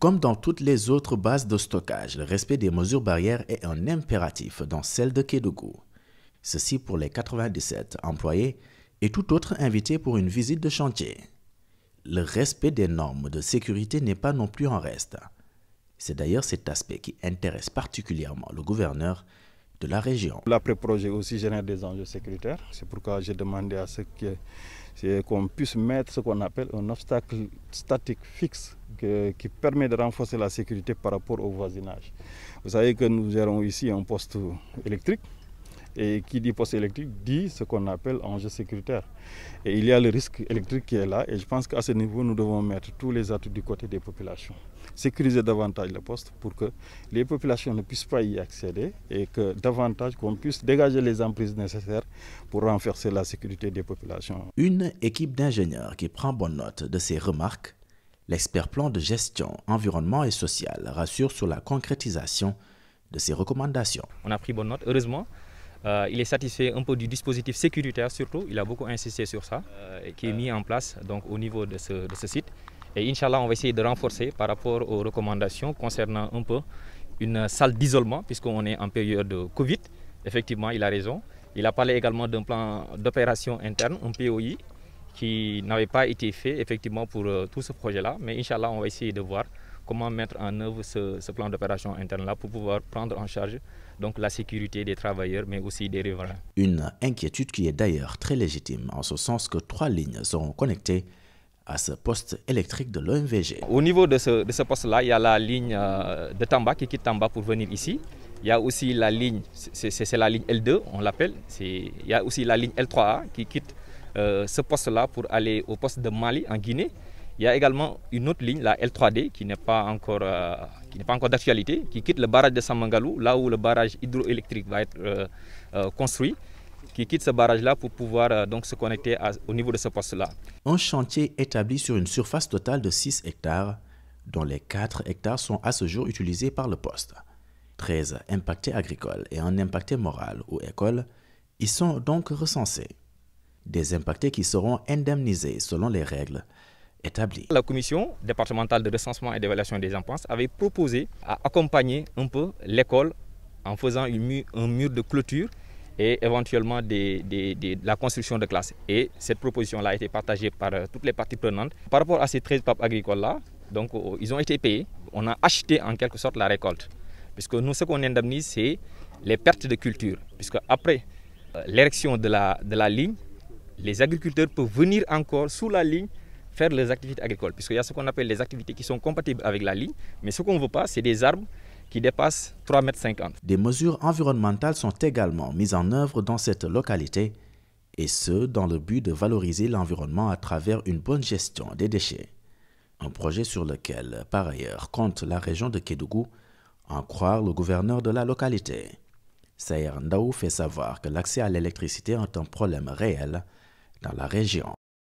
Comme dans toutes les autres bases de stockage, le respect des mesures barrières est un impératif dans celle de Kédougou. Ceci pour les 97 employés et tout autre invité pour une visite de chantier. Le respect des normes de sécurité n'est pas non plus en reste. C'est d'ailleurs cet aspect qui intéresse particulièrement le gouverneur de la région. L'après-projet aussi génère des enjeux sécuritaires. C'est pourquoi j'ai demandé à ce qu'on puisse mettre ce qu'on appelle un obstacle statique fixe qui permet de renforcer la sécurité par rapport au voisinage. Vous savez que nous gérons ici un poste électrique. Et qui dit poste électrique dit ce qu'on appelle enjeu sécuritaire. Et il y a le risque électrique qui est là. Et je pense qu'à ce niveau, nous devons mettre tous les atouts du côté des populations. Sécuriser davantage le poste pour que les populations ne puissent pas y accéder et que davantage qu'on puisse dégager les emprises nécessaires pour renforcer la sécurité des populations. Une équipe d'ingénieurs qui prend bonne note de ces remarques, l'expert plan de gestion, environnement et social rassure sur la concrétisation de ces recommandations. On a pris bonne note, heureusement. Il est satisfait un peu du dispositif sécuritaire surtout, il a beaucoup insisté sur ça, qui est mis en place donc, au niveau de ce site. Et Inch'Allah, on va essayer de renforcer par rapport aux recommandations concernant un peu une salle d'isolement, puisqu'on est en période de Covid. Effectivement, il a raison. Il a parlé également d'un plan d'opération interne, un POI, qui n'avait pas été fait effectivement pour tout ce projet-là. Mais Inch'Allah, on va essayer de voir comment mettre en œuvre ce plan d'opération interne-là pour pouvoir prendre en charge donc, la sécurité des travailleurs, mais aussi des riverains. Une inquiétude qui est d'ailleurs très légitime, en ce sens que 3 lignes seront connectées à ce poste électrique de l'OMVG. Au niveau de ce poste-là, il y a la ligne de Tamba qui quitte Tamba pour venir ici. Il y a aussi la ligne, c'est la ligne L2, on l'appelle. Il y a aussi la ligne L3A qui quitte ce poste-là pour aller au poste de Mali en Guinée. Il y a également une autre ligne, la L3D, qui n'est pas encore d'actualité, qui quitte le barrage de Samangalou, là où le barrage hydroélectrique va être construit, qui quitte ce barrage-là pour pouvoir donc se connecter au niveau de ce poste-là. Un chantier établi sur une surface totale de 6 hectares, dont les 4 hectares sont à ce jour utilisés par le poste. 13 impactés agricoles et un impacté moral ou école y sont donc recensés. Des impactés qui seront indemnisés selon les règles établi. La commission départementale de recensement et d'évaluation des dépenses avait proposé à accompagner un peu l'école en faisant un mur de clôture et éventuellement la construction de classes. Et cette proposition-là a été partagée par toutes les parties prenantes. Par rapport à ces 13 PAP agricoles-là, donc ils ont été payés. On a acheté en quelque sorte la récolte. Puisque nous, ce qu'on indemnise, c'est les pertes de culture. Puisque après l'érection de la ligne, les agriculteurs peuvent venir encore sous la ligne faire les activités agricoles, puisqu'il y a ce qu'on appelle les activités qui sont compatibles avec la ligne, mais ce qu'on ne veut pas, c'est des arbres qui dépassent 3,50 m. Des mesures environnementales sont également mises en œuvre dans cette localité, et ce, dans le but de valoriser l'environnement à travers une bonne gestion des déchets. Un projet sur lequel, par ailleurs, compte la région de Kédougou, en croire le gouverneur de la localité. Saïr Ndaou fait savoir que l'accès à l'électricité est un problème réel dans la région.